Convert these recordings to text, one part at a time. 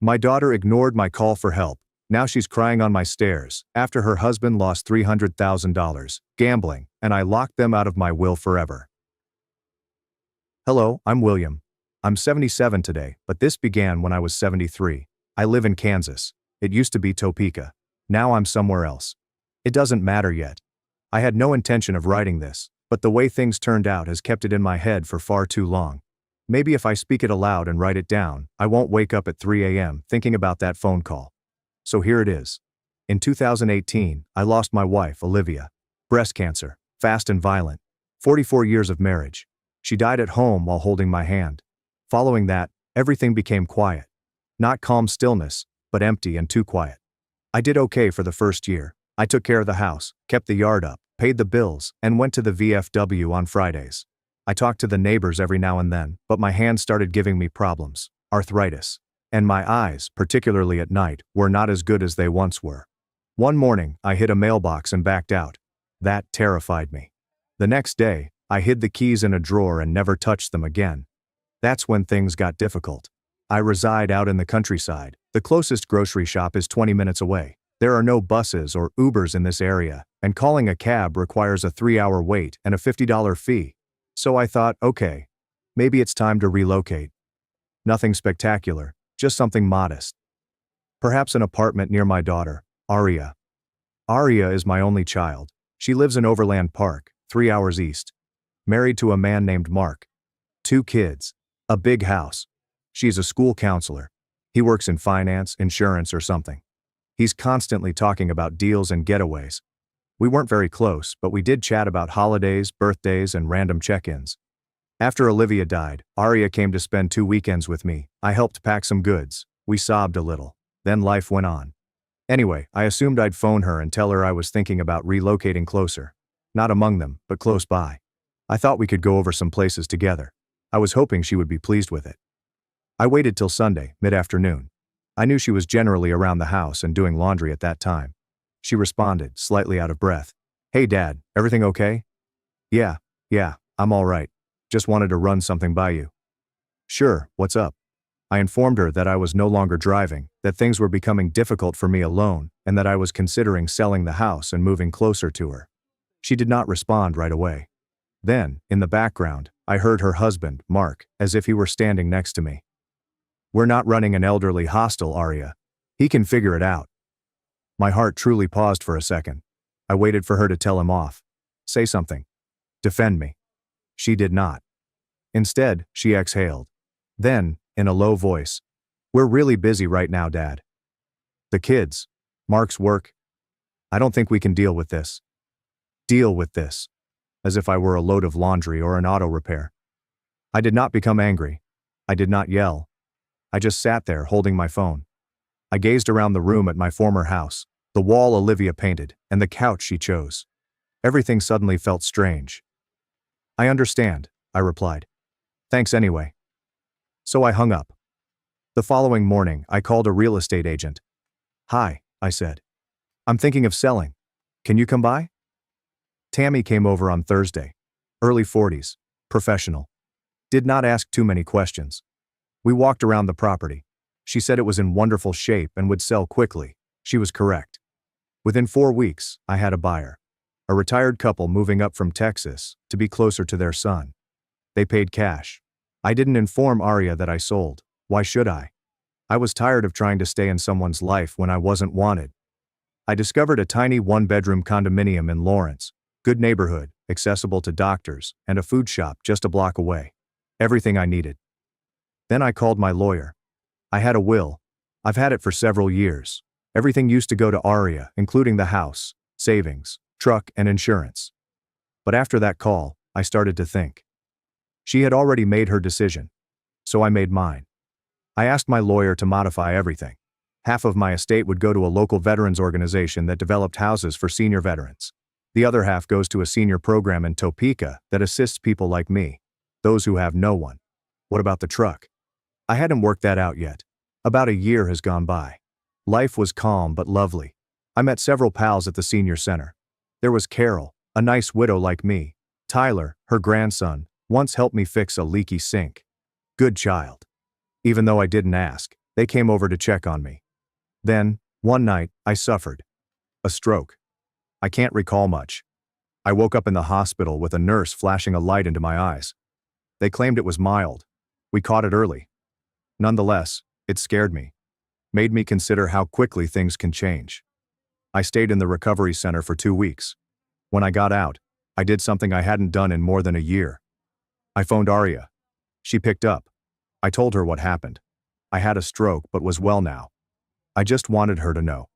My daughter ignored my call for help. Now she's crying on my stairs after her husband lost $300,000 gambling, and I locked them out of my will forever. Hello, I'm William. I'm 77 today, but this began when I was 73. I live in Kansas. It used to be Topeka. Now I'm somewhere else. It doesn't matter yet. I had no intention of writing this, but the way things turned out has kept it in my head for far too long. Maybe if I speak it aloud and write it down, I won't wake up at 3 a.m. thinking about that phone call. So here it is. In 2018, I lost my wife, Olivia. Breast cancer, fast and violent. 44 years of marriage. She died at home while holding my hand. Following that, everything became quiet. Not calm stillness, but empty and too quiet. I did okay for the first year. I took care of the house, kept the yard up, paid the bills, and went to the VFW on Fridays. I talked to the neighbors every now and then, but my hands started giving me problems, arthritis. And my eyes, particularly at night, were not as good as they once were. One morning, I hit a mailbox and backed out. That terrified me. The next day, I hid the keys in a drawer and never touched them again. That's when things got difficult. I reside out in the countryside. The closest grocery shop is 20 minutes away. There are no buses or Ubers in this area, and calling a cab requires a 3-hour wait and a $50 fee. So I thought, okay, maybe it's time to relocate. Nothing spectacular, just something modest. Perhaps an apartment near my daughter, Aria. Aria is my only child. She lives in Overland Park, 3 hours east. Married to a man named Mark. 2 kids. A big house. She's a school counselor. He works in finance, insurance, or something. He's constantly talking about deals and getaways. We weren't very close, but we did chat about holidays, birthdays, and random check-ins. After Olivia died, Aria came to spend 2 weekends with me. I helped pack some goods. We sobbed a little. Then life went on. Anyway, I assumed I'd phone her and tell her I was thinking about relocating closer. Not among them, but close by. I thought we could go over some places together. I was hoping she would be pleased with it. I waited till Sunday, mid-afternoon. I knew she was generally around the house and doing laundry at that time. She responded, slightly out of breath. Hey Dad, everything okay? Yeah, I'm all right. Just wanted to run something by you. Sure, what's up? I informed her that I was no longer driving, that things were becoming difficult for me alone, and that I was considering selling the house and moving closer to her. She did not respond right away. Then, in the background, I heard her husband, Mark, as if he were standing next to me. We're not running an elderly hostel, Aria. He can figure it out. My heart truly paused for a second. I waited for her to tell him off. Say something. Defend me. She did not. Instead, she exhaled. Then, in a low voice, we're really busy right now, Dad. The kids. Mark's work. I don't think we can deal with this. Deal with this. As if I were a load of laundry or an auto repair. I did not become angry. I did not yell. I just sat there holding my phone. I gazed around the room at my former house, the wall Olivia painted, and the couch she chose. Everything suddenly felt strange. I understand, I replied. Thanks anyway. So I hung up. The following morning, I called a real estate agent. Hi, I said. I'm thinking of selling. Can you come by? Tammy came over on Thursday. Early 40s, professional. Did not ask too many questions. We walked around the property. She said it was in wonderful shape and would sell quickly. She was correct. Within 4 weeks, I had a buyer. A retired couple moving up from Texas to be closer to their son. They paid cash. I didn't inform Aria that I sold. Why should I? I was tired of trying to stay in someone's life when I wasn't wanted. I discovered a tiny 1-bedroom condominium in Lawrence. Good neighborhood, accessible to doctors, and a food shop just a block away. Everything I needed. Then I called my lawyer. I had a will. I've had it for several years. Everything used to go to Aria, including the house, savings, truck, and insurance. But after that call, I started to think. She had already made her decision. So I made mine. I asked my lawyer to modify everything. Half of my estate would go to a local veterans organization that developed houses for senior veterans. The other half goes to a senior program in Topeka that assists people like me, those who have no one. What about the truck? I hadn't worked that out yet. About a year has gone by. Life was calm but lovely. I met several pals at the senior center. There was Carol, a nice widow like me. Tyler, her grandson, once helped me fix a leaky sink. Good child. Even though I didn't ask. They came over to check on me. Then, one night, I suffered a stroke. I can't recall much. I woke up in the hospital with a nurse flashing a light into my eyes. They claimed it was mild. We caught it early. Nonetheless, it scared me, made me consider how quickly things can change. I stayed in the recovery center for 2 weeks. When I got out, I did something I hadn't done in more than a year. I phoned Aria. She picked up. I told her what happened. I had a stroke but was well now. I just wanted her to know.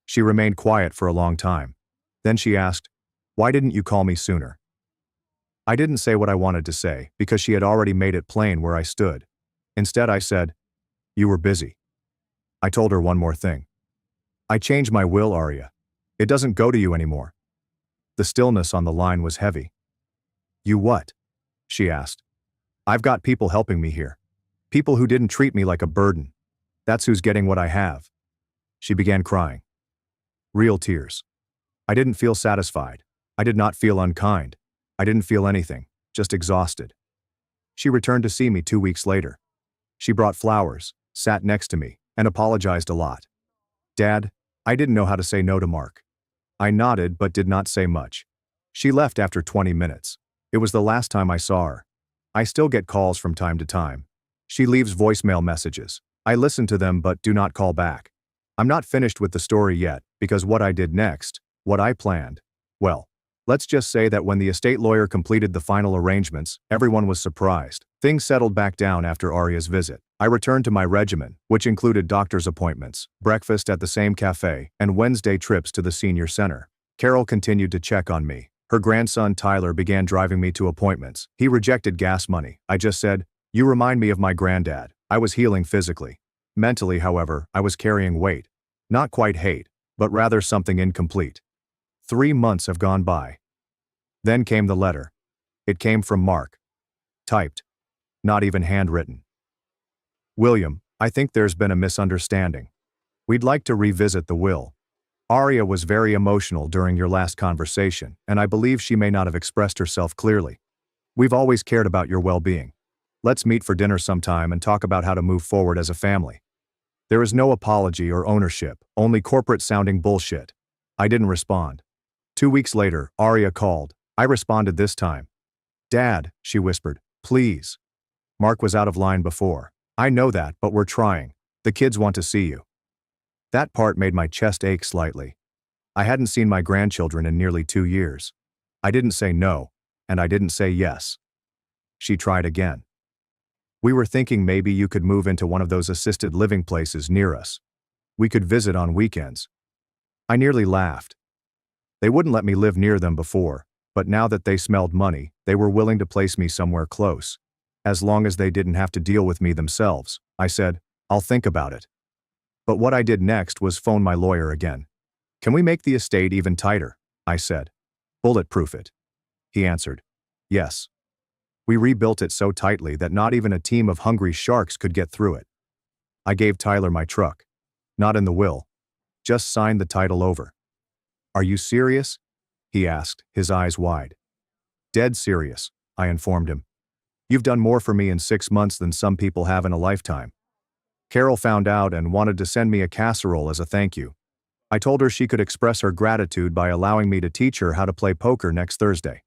She remained quiet for a long time. Then she asked, "Why didn't you call me sooner?" I didn't say what I wanted to say because she had already made it plain where I stood. Instead I said, "You were busy." I told her one more thing. "I changed my will, Aria. It doesn't go to you anymore." The stillness on the line was heavy. "You what?" she asked. "I've got people helping me here. People who didn't treat me like a burden. That's who's getting what I have." She began crying. Real tears. I didn't feel satisfied. I did not feel unkind. I didn't feel anything, just exhausted. She returned to see me 2 weeks later. She brought flowers, sat next to me, and apologized a lot. "Dad, I didn't know how to say no to Mark." I nodded but did not say much. She left after 20 minutes. It was the last time I saw her. I still get calls from time to time. She leaves voicemail messages. I listen to them but do not call back. I'm not finished with the story yet, because what I did next, what I planned, well, let's just say that when the estate lawyer completed the final arrangements, everyone was surprised. Things settled back down after Aria's visit. I returned to my regimen, which included doctor's appointments, breakfast at the same cafe, and Wednesday trips to the senior center. Carol continued to check on me. Her grandson Tyler began driving me to appointments. He rejected gas money. I just said, "You remind me of my granddad." I was healing physically. Mentally, however, I was carrying weight. Not quite hate, but rather something incomplete. 3 months have gone by. Then came the letter. It came from Mark. Typed. Not even handwritten. "William, I think there's been a misunderstanding. We'd like to revisit the will. Aria was very emotional during your last conversation, and I believe she may not have expressed herself clearly. We've always cared about your well-being. Let's meet for dinner sometime and talk about how to move forward as a family." There is no apology or ownership, only corporate-sounding bullshit. I didn't respond. 2 weeks later, Aria called. I responded this time. "Dad," she whispered, "please." Mark was out of line before. "I know that, but we're trying. The kids want to see you." That part made my chest ache slightly. I hadn't seen my grandchildren in nearly 2 years. I didn't say no, and I didn't say yes. She tried again. "We were thinking maybe you could move into one of those assisted living places near us. We could visit on weekends." I nearly laughed. They wouldn't let me live near them before, but now that they smelled money, they were willing to place me somewhere close. As long as they didn't have to deal with me themselves, I said, "I'll think about it." But what I did next was phone my lawyer again. "Can we make the estate even tighter?" I said. "Bulletproof it." He answered, "Yes." We rebuilt it so tightly that not even a team of hungry sharks could get through it. I gave Tyler my truck. Not in the will. Just signed the title over. "Are you serious?" he asked, his eyes wide. "Dead serious," I informed him. "You've done more for me in 6 months than some people have in a lifetime." Carol found out and wanted to send me a casserole as a thank you. I told her she could express her gratitude by allowing me to teach her how to play poker next Thursday.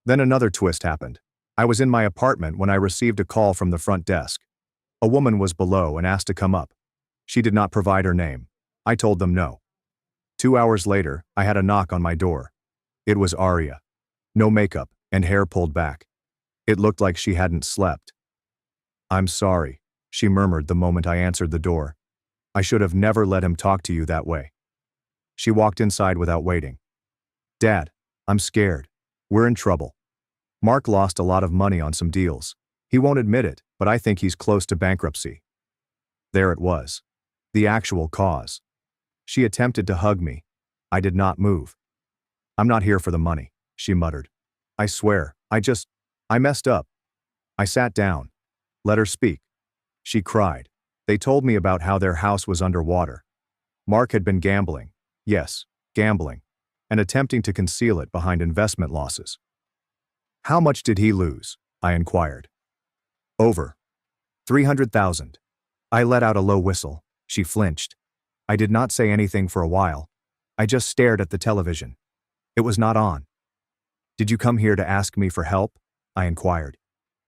Then another twist happened. I was in my apartment when I received a call from the front desk. A woman was below and asked to come up. She did not provide her name. I told them no. 2 hours later, I had a knock on my door. It was Aria. No makeup, and hair pulled back. It looked like she hadn't slept. "I'm sorry," she murmured the moment I answered the door. "I should have never let him talk to you that way." She walked inside without waiting. "Dad, I'm scared. We're in trouble. Mark lost a lot of money on some deals. He won't admit it, but I think he's close to bankruptcy." There it was. The actual cause. She attempted to hug me. I did not move. "I'm not here for the money," she muttered. "I swear, I messed up." I sat down. Let her speak. She cried. They told me about how their house was underwater. Mark had been gambling. Yes, gambling. And attempting to conceal it behind investment losses. "How much did he lose?" I inquired. "Over 300,000. I let out a low whistle. She flinched. I did not say anything for a while. I just stared at the television. It was not on. Did you come here to ask me for help? I inquired.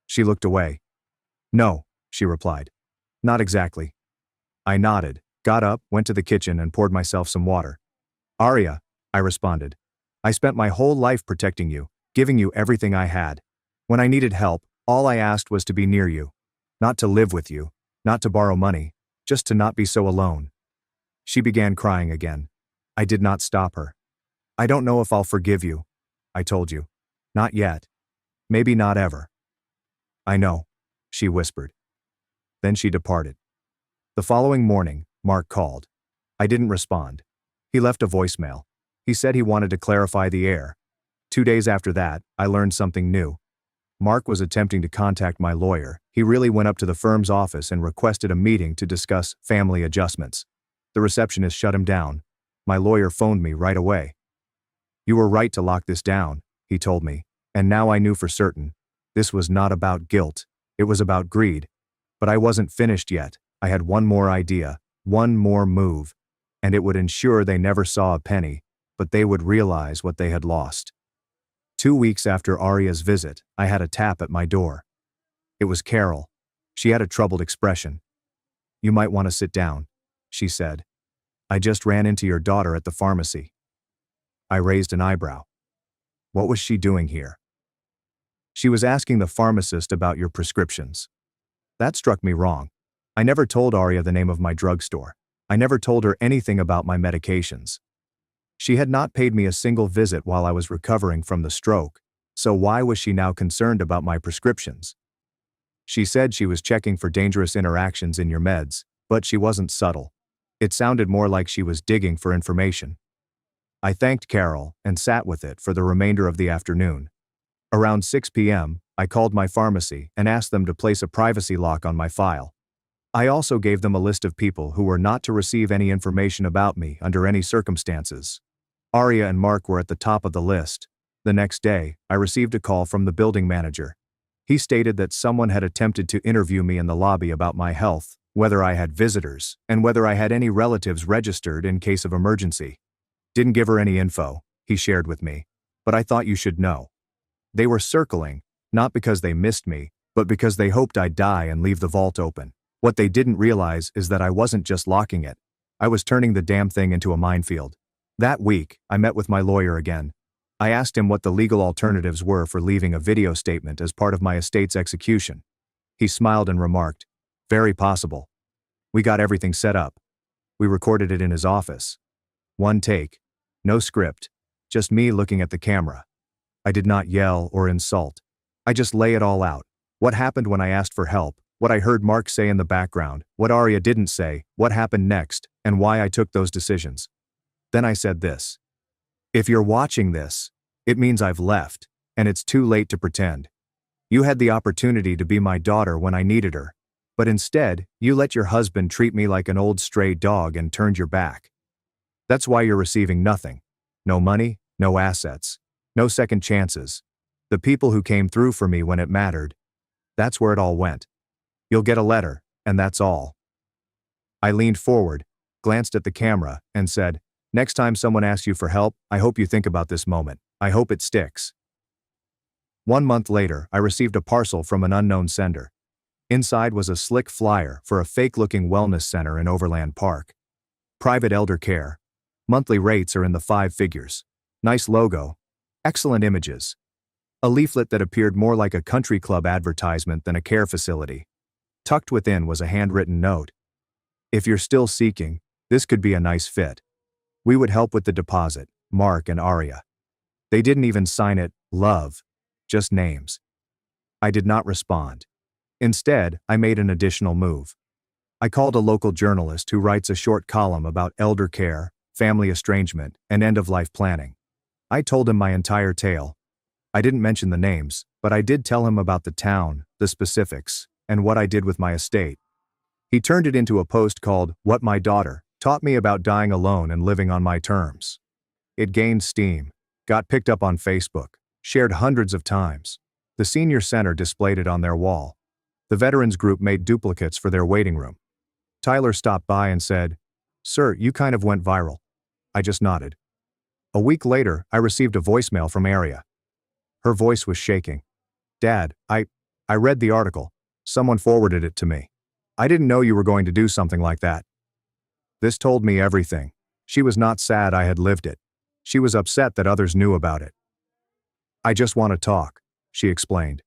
She looked away. No, she replied. Not exactly. I nodded, got up, went to the kitchen and poured myself some water. Arya, I responded. I spent my whole life protecting you, giving you everything I had. When I needed help, all I asked was to be near you. Not to live with you, not to borrow money, just to not be so alone. She began crying again. I did not stop her. I don't know if I'll forgive you, I told you. Not yet. Maybe not ever. I know, she whispered. Then she departed. The following morning, Mark called. I didn't respond. He left a voicemail. He said he wanted to clarify the air. 2 days after that, I learned something new. Mark was attempting to contact my lawyer. He really went up to the firm's office and requested a meeting to discuss family adjustments. The receptionist shut him down. My lawyer phoned me right away. You were right to lock this down, he told me, and now I knew for certain. This was not about guilt, it was about greed. But I wasn't finished yet. I had one more idea, one more move, and it would ensure they never saw a penny, but they would realize what they had lost. 2 weeks after Arya's visit, I had a tap at my door. It was Carol. She had a troubled expression. You might want to sit down, she said. I just ran into your daughter at the pharmacy. I raised an eyebrow. What was she doing here? She was asking the pharmacist about your prescriptions. That struck me wrong. I never told Arya the name of my drugstore. I never told her anything about my medications. She had not paid me a single visit while I was recovering from the stroke, so why was she now concerned about my prescriptions? She said she was checking for dangerous interactions in your meds, but she wasn't subtle. It sounded more like she was digging for information. I thanked Carol and sat with it for the remainder of the afternoon. Around 6 p.m., I called my pharmacy and asked them to place a privacy lock on my file. I also gave them a list of people who were not to receive any information about me under any circumstances. Arya and Mark were at the top of the list. The next day, I received a call from the building manager. He stated that someone had attempted to interview me in the lobby about my health, whether I had visitors, and whether I had any relatives registered in case of emergency. Didn't give her any info, he shared with me, but I thought you should know. They were circling, not because they missed me, but because they hoped I'd die and leave the vault open. What they didn't realize is that I wasn't just locking it. I was turning the damn thing into a minefield. That week, I met with my lawyer again. I asked him what the legal alternatives were for leaving a video statement as part of my estate's execution. He smiled and remarked, "Very possible. We got everything set up. We recorded it in his office. One take. No script. Just me looking at the camera. I did not yell or insult. I just lay it all out. What happened when I asked for help, what I heard Mark say in the background, what Arya didn't say, what happened next, and why I took those decisions. Then I said this. If you're watching this, it means I've left, and it's too late to pretend. You had the opportunity to be my daughter when I needed her, but instead, you let your husband treat me like an old stray dog and turned your back. That's why you're receiving nothing. No money, no assets, no second chances. The people who came through for me when it mattered. That's where it all went. You'll get a letter, and that's all." I leaned forward, glanced at the camera, and said, "Next time someone asks you for help, I hope you think about this moment. I hope it sticks." 1 month later, I received a parcel from an unknown sender. Inside was a slick flyer for a fake-looking wellness center in Overland Park. Private elder care. Monthly rates are in the 5 figures. Nice logo. Excellent images. A leaflet that appeared more like a country club advertisement than a care facility. Tucked within was a handwritten note. If you're still seeking, this could be a nice fit. We would help with the deposit, Mark and Arya. They didn't even sign it, love, just names. I did not respond. Instead, I made an additional move. I called a local journalist who writes a short column about elder care, family estrangement, and end-of-life planning. I told him my entire tale. I didn't mention the names, but I did tell him about the town, the specifics, and what I did with my estate. He turned it into a post called, "What My Daughter Taught Me About Dying Alone and Living on My Terms." It gained steam, got picked up on Facebook, shared hundreds of times. The senior center displayed it on their wall. The veterans group made duplicates for their waiting room. Tyler stopped by and said, "Sir, you kind of went viral." I just nodded. A week later, I received a voicemail from Aria. Her voice was shaking. "Dad, I read the article. Someone forwarded it to me. I didn't know you were going to do something like that." This told me everything. She was not sad I had lived it. She was upset that others knew about it. "I just want to talk," she explained.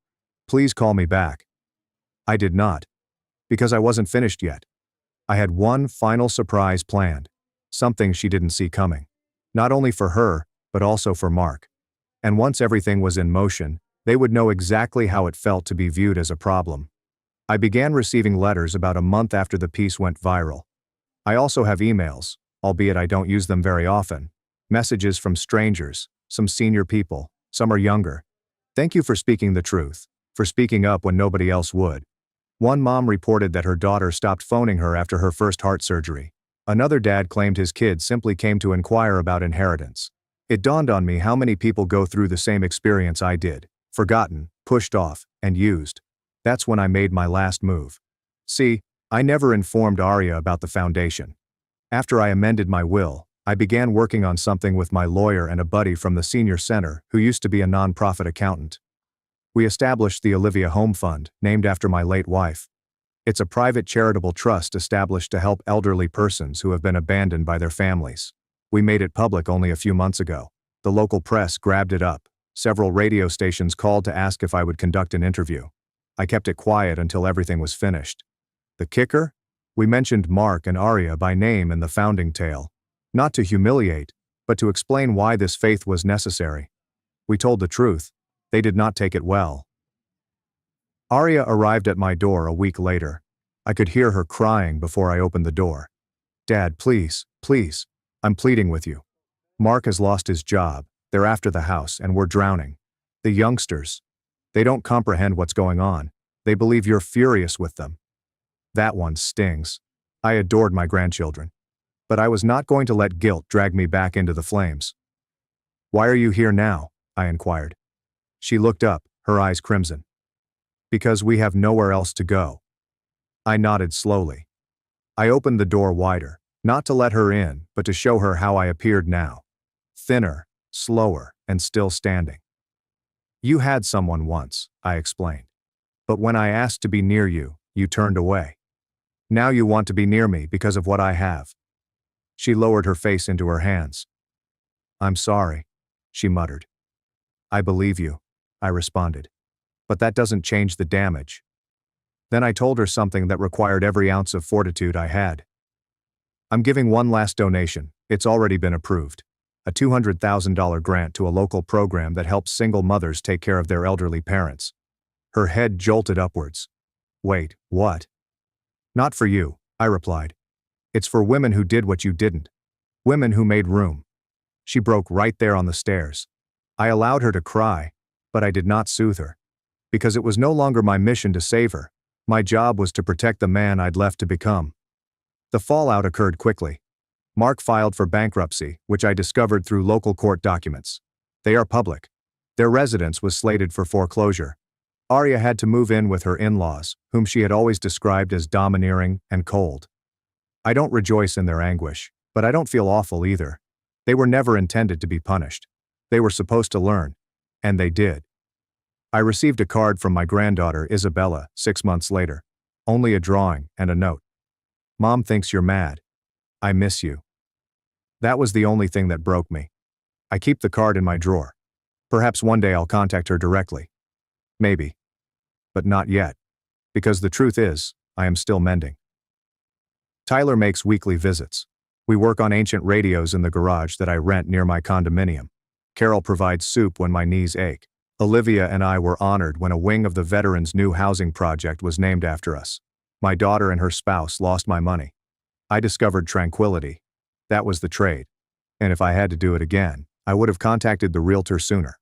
"Please call me back." I did not. Because I wasn't finished yet. I had one final surprise planned. Something she didn't see coming. Not only for her, but also for Mark. And once everything was in motion, they would know exactly how it felt to be viewed as a problem. I began receiving letters about a month after the piece went viral. I also have emails, albeit I don't use them very often. Messages from strangers, some senior people, some are younger. "Thank you for speaking the truth, for speaking up when nobody else would." One mom reported that her daughter stopped phoning her after her first heart surgery. Another dad claimed his kid simply came to inquire about inheritance. It dawned on me how many people go through the same experience I did. Forgotten, pushed off, and used. That's when I made my last move. See, I never informed Aria about the foundation. After I amended my will, I began working on something with my lawyer and a buddy from the senior center who used to be a nonprofit accountant. We established the Olivia Home Fund, named after my late wife. It's a private charitable trust established to help elderly persons who have been abandoned by their families. We made it public only a few months ago. The local press grabbed it up. Several radio stations called to ask if I would conduct an interview. I kept it quiet until everything was finished. The kicker? We mentioned Mark and Aria by name in the founding tale. Not to humiliate, but to explain why this faith was necessary. We told the truth. They did not take it well. Aria arrived at my door a week later. I could hear her crying before I opened the door. "Dad, please, please. I'm pleading with you. Mark has lost his job. They're after the house and we're drowning. The youngsters. They don't comprehend what's going on. They believe you're furious with them." That one stings. I adored my grandchildren. But I was not going to let guilt drag me back into the flames. "Why are you here now?" I inquired. She looked up, her eyes crimson. "Because we have nowhere else to go." I nodded slowly. I opened the door wider, not to let her in, but to show her how I appeared now. Thinner, slower, and still standing. "You had someone once," I explained. "But when I asked to be near you, you turned away. Now you want to be near me because of what I have." She lowered her face into her hands. "I'm sorry," she muttered. "I believe you," I responded. "But that doesn't change the damage." Then I told her something that required every ounce of fortitude I had. "I'm giving one last donation. It's already been approved. A $200,000 grant to a local program that helps single mothers take care of their elderly parents." Her head jolted upwards. "Wait, what?" "Not for you," I replied. "It's for women who did what you didn't. Women who made room." She broke right there on the stairs. I allowed her to cry, but I did not soothe her. Because it was no longer my mission to save her. My job was to protect the man I'd left to become. The fallout occurred quickly. Mark filed for bankruptcy, which I discovered through local court documents. They are public. Their residence was slated for foreclosure. Aria had to move in with her in-laws, whom she had always described as domineering and cold. I don't rejoice in their anguish, but I don't feel awful either. They were never intended to be punished. They were supposed to learn. And they did. I received a card from my granddaughter Isabella 6 months later. Only a drawing and a note. "Mom thinks you're mad. I miss you." That was the only thing that broke me. I keep the card in my drawer. Perhaps one day I'll contact her directly. Maybe. But not yet. Because the truth is, I am still mending. Tyler makes weekly visits. We work on ancient radios in the garage that I rent near my condominium. Carol provides soup when my knees ache. Olivia and I were honored when a wing of the veterans' new housing project was named after us. My daughter and her spouse lost my money. I discovered tranquility. That was the trade. And if I had to do it again, I would have contacted the realtor sooner.